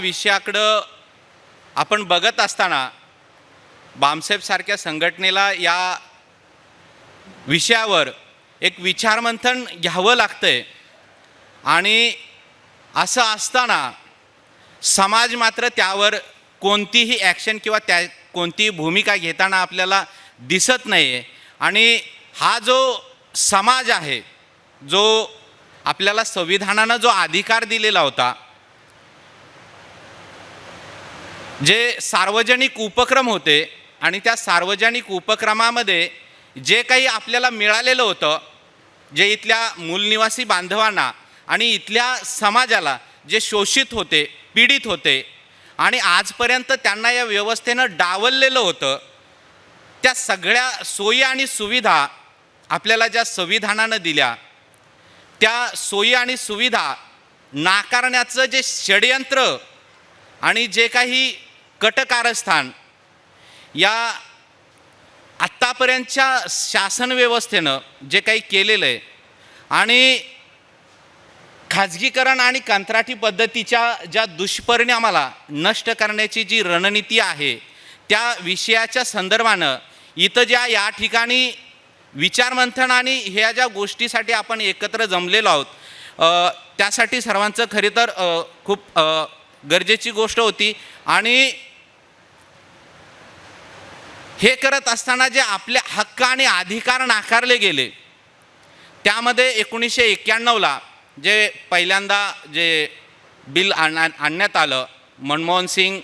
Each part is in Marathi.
विषयाकडं आपण बघत असताना बामसेफसारख्या संघटनेला या विषयावर एक विचारमंथन घ्यावं लागतंय आणि असं असताना समाज मात्र त्यावर कोणतीही ॲक्शन किंवा कोणतीही भूमिका घेताना आपल्याला दिसत नाही आहे. आणि हा जो समाज आहे, जो आपल्याला संविधानानं जो अधिकार दिलेला होता, जे सार्वजनिक उपक्रम होते आणि त्या सार्वजनिक उपक्रमामध्ये जे काही आपल्याला मिळालेलं होतं, जे इथल्या मूलनिवासी बांधवांना आणि इथल्या समाजाला जे शोषित होते, पीडित होते आणि आजपर्यंत त्यांना या व्यवस्थेनं डावललेलं होतं, त्या सगळ्या सोयी आणि सुविधा आपल्याला ज्या संविधानानं दिल्या, त्या सोयी आणि सुविधा नाकारण्याचं जे षडयंत्र आणि जे काही कटकारस्थान या आत्तापर्यंतच्या शासन व्यवस्थेनं जे काही केलेलं आहे आणि खाजगीकरण आणि कंत्राटी पद्धतीच्या ज्या दुष्परिणामाला नष्ट करण्याची जी रणनीती आहे, त्या विषयाच्या संदर्भानं इथं या ठिकाणी विचारमंथन आणि ह्या ज्या गोष्टीसाठी आपण एकत्र जमलेलो आहोत, त्यासाठी सर्वांचं खरे तर खूप गरजेची गोष्ट होती. आणि हे करत असताना जे आपले हक्क आणि अधिकार नाकारले गेले, त्यामध्ये 1991ला जे पहिल्यांदा जे बिल आणण्यात आलं, मनमोहन सिंग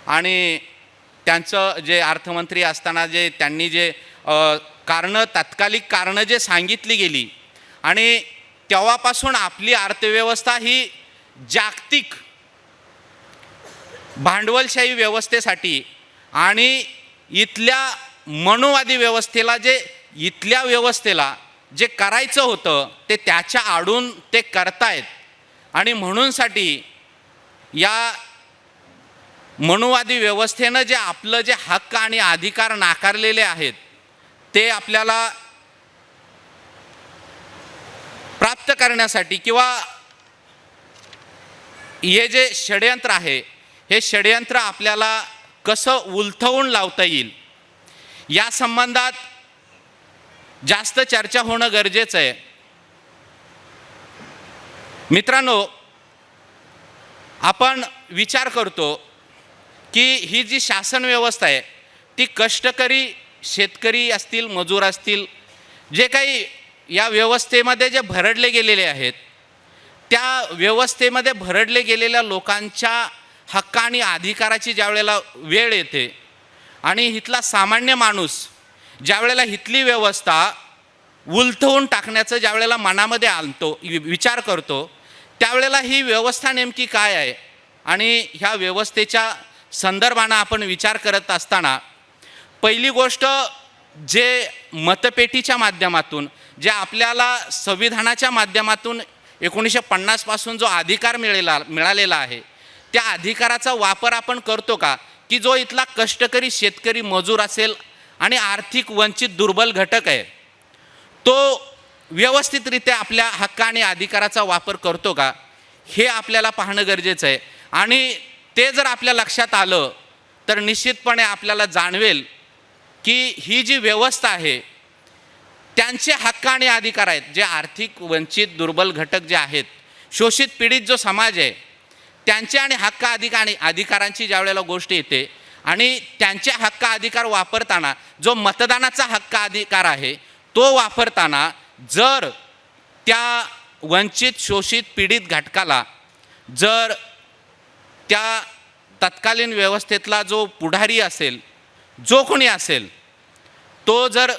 आणि त्यांचं जे अर्थमंत्री असताना जे त्यांनी जे तात्कालिक कारणं जे सांगितली गेली आणि तेव्हापासून आपली अर्थव्यवस्था ही जागतिक भांडवलशाही व्यवस्थेसाठी आणि इथल्या मनोवादी व्यवस्थेला इथल्या व्यवस्थेला जे करायचं होतं ते त्याच्या आडून ते करतायत. आणि म्हणूनसाठी या मनोवादी व्यवस्थेनं जे आपलं जे हक्क आणि अधिकार नाकारलेले आहेत ते आपल्याला प्राप्त करण्यासाठी किंवा हे जे षडयंत्र आहे, हे षडयंत्र आपल्याला कसं उलथवून लावता येईल या संबंधात जास्त चर्चा होणं गरजेचं आहे. मित्रांनो, आपण विचार करतो की ही जी शासन व्यवस्था आहे ती कष्टकरी शेतकरी असतील, मजूर असतील, जे काही या व्यवस्थेमध्ये जे भरडले गेलेले आहेत, त्या व्यवस्थेमध्ये भरडले गेलेल्या लोकांच्या हक्क आणि अधिकाराची ज्या वेळेला वेळ येते आणि इथला सामान्य माणूस ज्या वेळेला इथली व्यवस्था उलथवून टाकण्याचं ज्या वेळेला मनामध्ये आणतो, विचार करतो, त्यावेळेला ही व्यवस्था नेमकी काय आहे आणि ह्या व्यवस्थेच्या संदर्भानं आपण विचार करत असताना पहिली गोष्ट, जे मतपेटीच्या माध्यमातून जे आपल्याला संविधानाच्या माध्यमातून 1950 पासून जो अधिकार मिळालेला आहे, त्या अधिकाराचा वापर आपण करतो का? की जो इथला कष्टकरी शेतकरी मजूर असेल आणि आर्थिक वंचित दुर्बल घटक आहे, तो व्यवस्थितरित्या आपल्या हक्क आणि अधिकाराचा वापर करतो का, हे आपल्याला पाहणं गरजेचं आहे. आणि ते जर आपल्या लक्षात आलं तर निश्चितपणे आपल्याला जाणवेल की ही जी व्यवस्था आहे, त्यांचे हक्क आणि अधिकार आहेत, जे आर्थिक वंचित दुर्बल घटक जे आहेत, शोषित पीडित जो समाज आहे, त्यांचे आणि हक्क अधिकारांची ज्या वेळेला गोष्ट येते आणि त्यांचे हक्क अधिकार वापरताना जो मतदानाचा हक्क अधिकार आहे तो वापरताना जर त्या वंचित शोषित पीडित घटकाला, जर त्या तत्कालीन व्यवस्थेतला जो पुढारी असेल, जो कोणी असेल, तो जर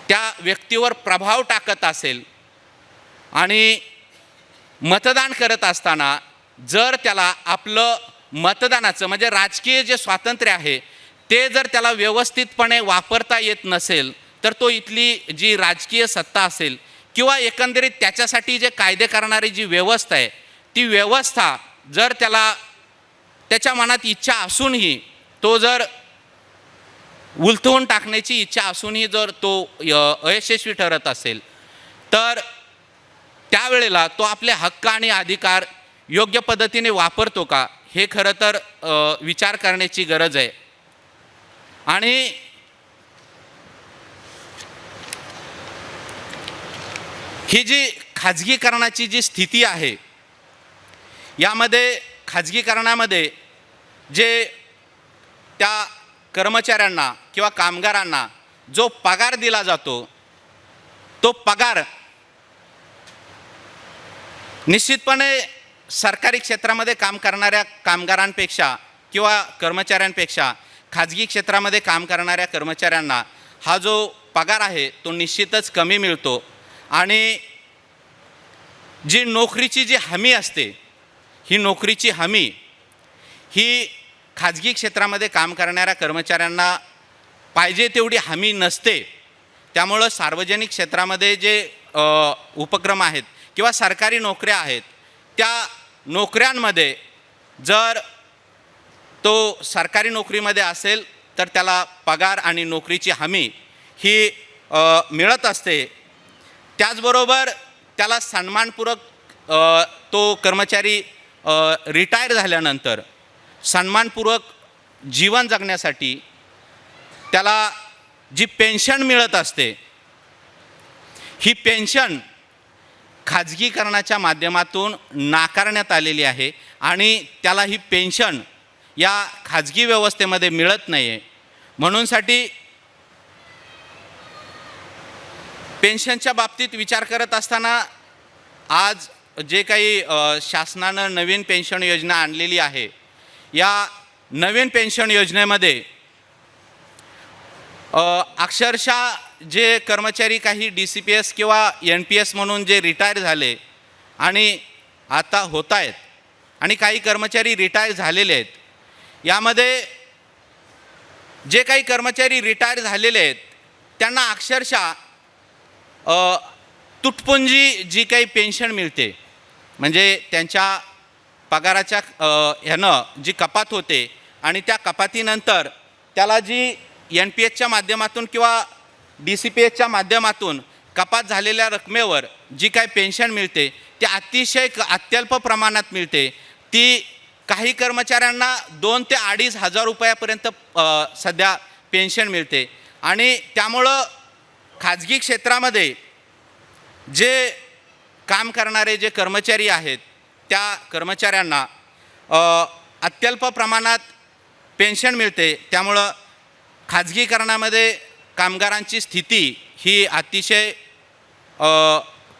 त्या व्यक्तीवर प्रभाव टाकत असेल आणि मतदान करत असताना जर त्याला आपलं मतदानाचं म्हणजे राजकीय जे स्वातंत्र्य आहे ते जर त्याला व्यवस्थितपणे वापरता येत नसेल, तर तो इथली जी राजकीय सत्ता असेल किंवा एकंदरीत त्याच्यासाठी जे कायदे करणारी जी व्यवस्था आहे, ती व्यवस्था जर त्याच्या मनात इच्छा असूनही, तो जर उलथवून टाकण्याची इच्छा असूनही जर तो अयशस्वी ठरत असेल, तर त्यावेळेला तो आपले हक्क आणि अधिकार योग्य पद्धतीने वापरतो का, हे खरं तर विचार करण्याची गरज आहे. आणि ही जी खाजगीकरणाची जी स्थिती आहे, यामध्ये खाजगीकरणामध्ये जे त्या कर्मचाऱ्यांना किंवा कामगारांना जो पगार दिला जातो, तो पगार निश्चितपणे सरकारी क्षेत्रामध्ये काम करणाऱ्या कामगारांपेक्षा किंवा कर्मचाऱ्यांपेक्षा खाजगी क्षेत्रामध्ये काम करणाऱ्या कर्मचाऱ्यांना हा जो पगार आहे तो निश्चितच कमी मिळतो. आणि जी नोकरीची जी हमी असते, ही नोकरीची हमी ही खाजगी क्षेत्रामध्ये काम करणाऱ्या कर्मचाऱ्यांना पाहिजे तेवढी हमी नसते. त्यामुळं सार्वजनिक क्षेत्रामध्ये जे उपक्रम आहेत किंवा सरकारी नोकऱ्या आहेत, त्या नोकऱ्यांमध्ये जर तो सरकारी नोकरीमध्ये असेल तर त्याला पगार आणि नोकरीची हमी ही मिळत असते. त्याचबरोबर त्याला सन्मानपूर्वक तो कर्मचारी रिटायर झाल्यानंतर सन्मानपूर्वक जीवन जगण्यासाठी त्याला जी पेन्शन मिळत असते, ही पेन्शन खाजगीकरणाच्या माध्यमातून नाकारण्यात आलेली आहे आणि त्याला ही पेन्शन या खाजगी व्यवस्थेमध्ये मिळत नाही आहे. म्हणूनसाठी पेन्शनच्या बाबतीत विचार करत असताना आज जे काही शासनानं नवीन पेन्शन योजना आणलेली आहे, या नवीन पेन्शन योजनेमध्ये अक्षरशः जे कर्मचारी काही DCPS किंवा NPS म्हणून जे रिटायर झाले आणि आता होत आहेत आणि काही कर्मचारी रिटायर झालेले आहेत, यामध्ये जे काही कर्मचारी रिटायर झालेले आहेत त्यांना अक्षरशः तुटपुंजी जी काही पेन्शन मिळते, म्हणजे त्यांच्या पगाराच्या ह्यानं जी कपात होते आणि त्या कपातीनंतर त्याला जी NPSच्या माध्यमातून किंवा DCPSच्या माध्यमातून कपात झालेल्या रकमेवर जी काही पेन्शन मिळते ती अतिशय अत्यल्प प्रमाणात मिळते. ती काही कर्मचाऱ्यांना 2 ते 2.5 हजार रुपयापर्यंत सध्या पेन्शन मिळते. आणि त्यामुळं खाजगी क्षेत्रामध्ये जे काम करणारे जे कर्मचारी आहेत त्या कर्मचाऱ्यांना अत्यल्प प्रमाणात पेन्शन मिळते. त्यामुळं खाजगीकरणामध्ये कामगारांची स्थिती ही अतिशय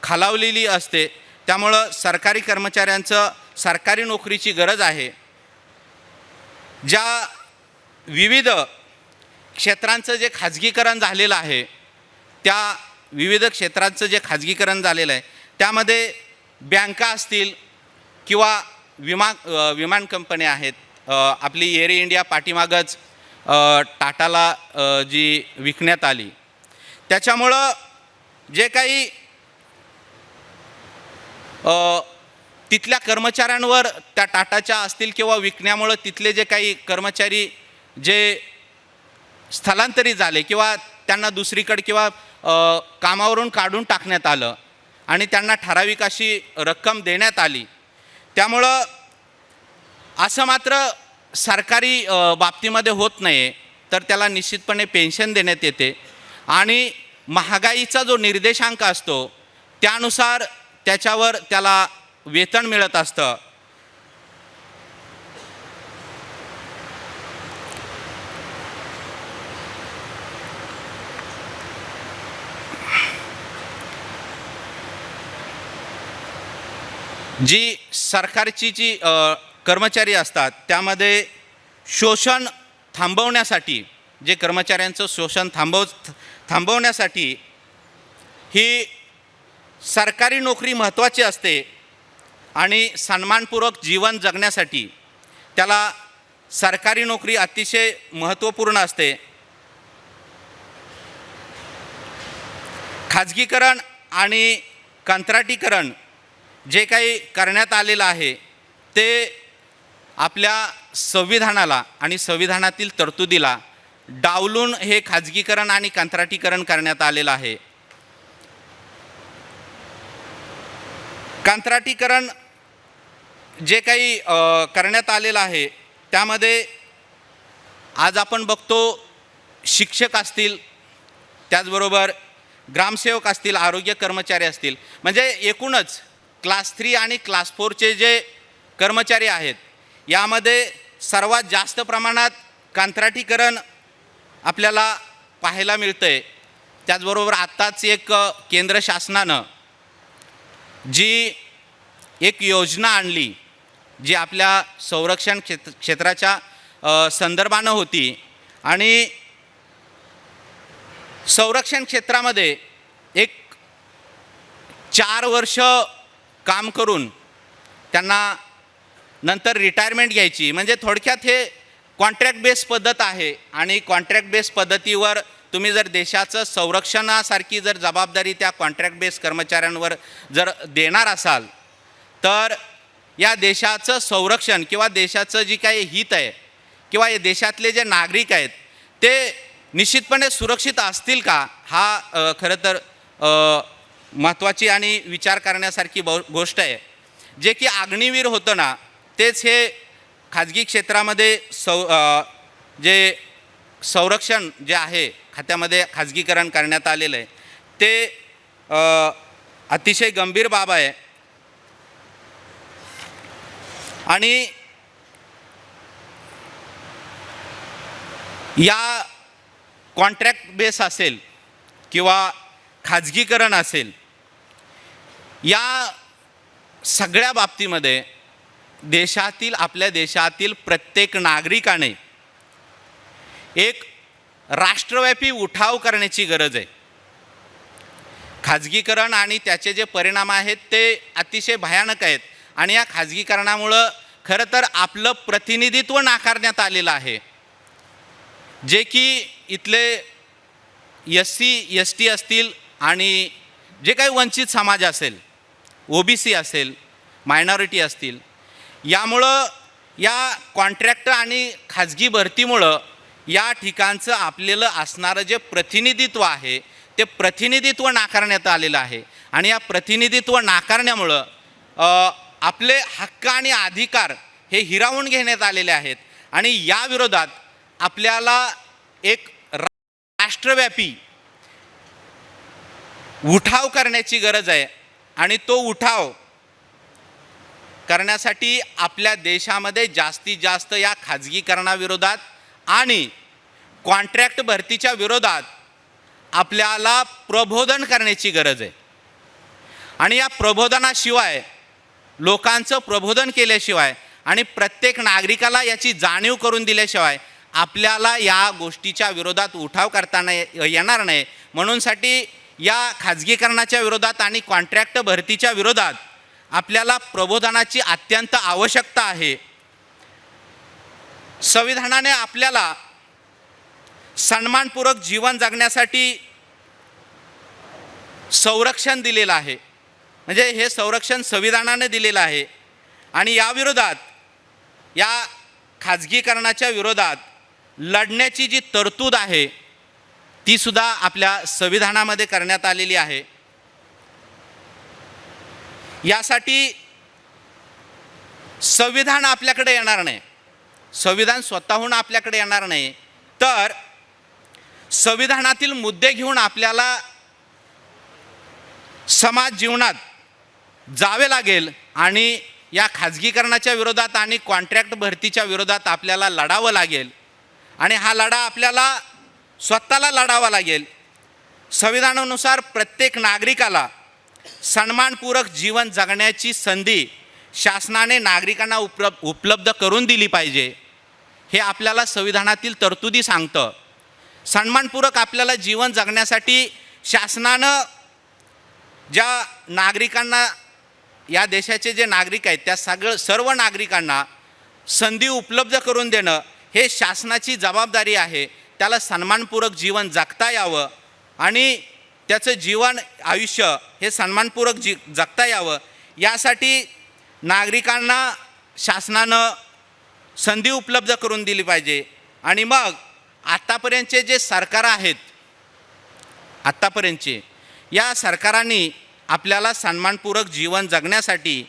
खालावलेली असते. त्यामुळं सरकारी कर्मचाऱ्यांचं सरकारी नोकरीची गरज आहे. ज्या विविध क्षेत्रांचं जे खाजगीकरण झालेलं आहे, त्या विविध क्षेत्रांचं जे खाजगीकरण झालेलं आहे त्यामध्ये बँका असतील किंवा विमान कंपन्या आहेत. आपली एअर इंडिया पाठीमागच टाटाला जी विकण्यात आली, त्याच्यामुळं जे काही तिथल्या कर्मचाऱ्यांवर त्या टाटाच्या असतील किंवा विकण्यामुळं तिथले जे काही कर्मचारी जे स्थलांतरित झाले किंवा त्यांना दुसरीकडे किंवा कामावरून काढून टाकण्यात आलं आणि त्यांना ठराविक अशी रक्कम देण्यात आली. त्यामुळं असं मात्र सरकारी बाबतीमध्ये होत नाही, तर त्याला निश्चितपणे पेन्शन देण्यात येते आणि महागाईचा जो निर्देशांक असतो त्यानुसार त्याच्यावर त्याला वेतन मिळत असतं. जी सरकारची जी कर्मचारी असतात त्यामध्ये शोषण थांबवण्यासाठी, जे कर्मचाऱ्यांचं शोषण थांबवण्यासाठी ही सरकारी नोकरी महत्त्वाची असते आणि सन्मानपूर्वक जीवन जगण्यासाठी त्याला सरकारी नोकरी अतिशय महत्त्वपूर्ण असते. खाजगीकरण आणि कंत्राटीकरण जे काही करण्यात आलेलं आहे ते आपल्या संविधानाला आणि संविधानातील तरतुदीला डावलून हे खाजगीकरण आणि कंत्राटीकरण करण्यात आलेलं आहे. कंत्राटीकरण जे काही करण्यात आलेलं आहे त्यामध्ये आज आपण बघतो शिक्षक असतील, त्याचबरोबर ग्रामसेवक असतील, आरोग्य कर्मचारी असतील, म्हणजे एकूणच क्लास 3 आणि क्लास 4चे जे कर्मचारी आहेत यामध्ये सर्वात जास्त प्रमाणात कंत्राटीकरण आपल्याला पाहायला मिळतं आहे. त्याचबरोबर आत्ताच एक केंद्र शासनानं जी एक योजना आणली जी आपल्या संरक्षण क्षेत्राच्या संदर्भानं होती आणि संरक्षण क्षेत्रामध्ये एक 4 वर्ष काम करून त्यांना नंतर रिटायरमेंट घ्यायची, म्हणजे थोडक्यात हे कॉन्ट्रॅक्ट बेस पद्धत आहे आणि कॉन्ट्रॅक्ट बेस पद्धतीवर तुम्ही जर देशाचं संरक्षणासारखी जर जबाबदारी त्या कॉन्ट्रॅक्ट बेस कर्मचाऱ्यांवर जर देणार असाल तर या देशाचं संरक्षण किंवा देशाचं जी काही हित आहे किंवा या देशातले जे नागरिक आहेत ते निश्चितपणे सुरक्षित असतील का, हा खरं तर महत्त्वाची आणि विचार करण्यासारखी गोष्ट आहे. जे की अग्निवीर होतं ना तेच हे खाजगी क्षेत्रामध्ये जे संरक्षण जे आहे खात्यामध्ये खाजगीकरण करण्यात आलेलं आहे ते अतिशय गंभीर बाब आहे. आणि या कॉन्ट्रॅक्ट बेस असेल किंवा खाजगीकरण असेल, या सगळ्या बाबतीमध्ये आपल्या देशातील प्रत्येक नागरिकाने एक राष्ट्रव्यापी उठाव करण्याची गरज आहे. खाजगीकरण आणि त्याचे जे परिणाम आहेत ते अतिशय भयानक आहेत आणि या खाजगीकरणामुळं खरं तर आपलं प्रतिनिधित्व नाकारण्यात आलेलं आहे. जे की इथले SC ST असतील आणि जे काही वंचित समाज असेल, OBC असेल, मायनॉरिटी असतील, यामुळं या कॉन्ट्रॅक्ट आणि खाजगी भरतीमुळं या ठिकाणचं आपलेलं असणारं जे प्रतिनिधित्व आहे ते प्रतिनिधित्व नाकारण्यात आलेलं आहे. आणि या प्रतिनिधित्व नाकारण्यामुळं आपले हक्क आणि अधिकार हे हिरावून घेण्यात आलेले आहेत आणि या विरोधात आपल्याला एक राष्ट्रव्यापी उठाव करण्याची गरज आहे. आणि तो उठाव करण्यासाठी आपल्या देशामध्ये जास्तीत जास्त या खाजगीकरणाविरोधात आणि कॉन्ट्रॅक्ट भरतीच्या विरोधात आपल्याला प्रबोधन करण्याची गरज आहे. आणि या प्रबोधनाशिवाय, लोकांचं प्रबोधन केल्याशिवाय आणि प्रत्येक नागरिकाला याची जाणीव करून दिल्याशिवाय आपल्याला या गोष्टीच्या विरोधात उठाव करताना येणार नाही. म्हणूनसाठी या खाजगीकरणाच्या विरोधात आणि कॉन्ट्रॅक्ट भरतीच्या विरोधात आपल्याला प्रबोधनाची अत्यंत आवश्यकता आहे. संविधानाने आपल्याला सन्मानपूर्वक जीवन जगण्यासाठी संरक्षण दिलेलं आहे, म्हणजे हे संरक्षण संविधानाने दिलेलं आहे. आणि या विरोधात, या खाजगीकरणाच्या विरोधात लढण्याची जी तरतूद आहे ती सुद्धा आपल्या संविधानामध्ये करण्यात आलेली आहे. यासाठी संविधान आपल्याकडे येणार नाही, संविधान स्वतःहून आपल्याकडे येणार नाही, तर संविधानातील मुद्दे घेऊन आपल्याला समाज जीवनात जावे लागेल आणि या खाजगीकरणाच्या विरोधात आणि कॉन्ट्रॅक्ट भरतीच्या विरोधात आपल्याला लढावं लागेल. आणि हा लढा आपल्याला स्वतःला लढावा लागेल. संविधानानुसार प्रत्येक नागरिकाला सन्मानपूर्वक जीवन जगण्याची संधी शासनाने नागरिकांना उपलब्ध करून दिली पाहिजे, हे आपल्याला संविधानातील तरतुदी सांगतं. सन्मानपूर्वक आपल्याला जीवन जगण्यासाठी शासनानं ज्या नागरिकांना, या देशाचे जे नागरिक आहेत त्या सर्व नागरिकांना संधी उपलब्ध करून देणं हे शासनाची जबाबदारी आहे. त्याला सन्मानपूर्वक जीवन जगता यावं आणि त्याचं जीवन आयुष्य हे सन्मानपूर्वक जगता यावं यासाठी नागरिकांना शासनानं संधी उपलब्ध करून दिली पाहिजे. आणि मग आत्तापर्यंतचे जे सरकार आहेत, आत्तापर्यंतचे या सरकारांनी आपल्याला सन्मानपूर्वक जीवन जगण्यासाठी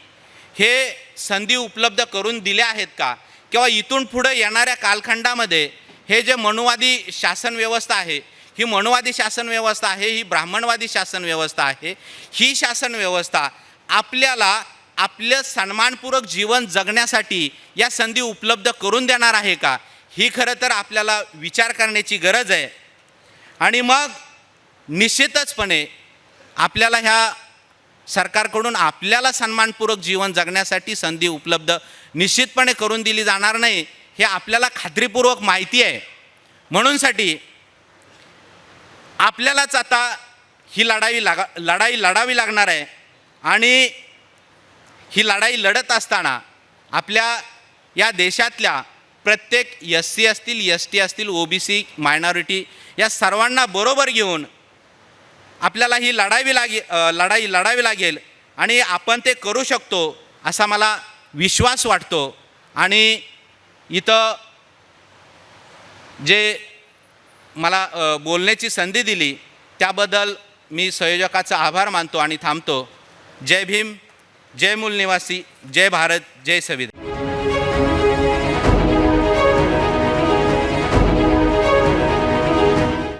हे संधी उपलब्ध करून दिल्या आहेत का, किंवा इथून पुढं येणाऱ्या कालखंडामध्ये हे जे मनुवादी शासन व्यवस्था आहे, ही मनुवादी शासन व्यवस्था आहे, ही ब्राह्मणवादी शासन व्यवस्था आहे, ही शासन व्यवस्था आपल्याला आपलं सन्मानपूर्वक जीवन जगण्यासाठी या संधी उपलब्ध करून देणार आहे का, ही खरं तर आपल्याला विचार करण्याची गरज आहे. आणि मग निश्चितचपणे आपल्याला ह्या सरकारकडून आपल्याला सन्मानपूर्वक जीवन जगण्यासाठी संधी उपलब्ध निश्चितपणे करून दिली जाणार नाही, हे आपल्याला खात्रीपूर्वक माहिती आहे. म्हणूनसाठी आपल्यालाच आता ही लढाई लढावी लागणार आहे. आणि ही लढाई लढत असताना आपल्या या देशातल्या प्रत्येक SC असतील, ST असतील, OBC मायनॉरिटी या सर्वांना बरोबर घेऊन आपल्याला ही लढाई लढावी लागेल. आणि आपण ते करू शकतो असा मला विश्वास वाटतो. आणि इथं जे मला बोलण्याची संधी दिली त्याबद्दल मी संयोजकाचा आभार मानतो आणि थांबतो. जय भीम, जय मूल निवासी, जय भारत, जय संविधान.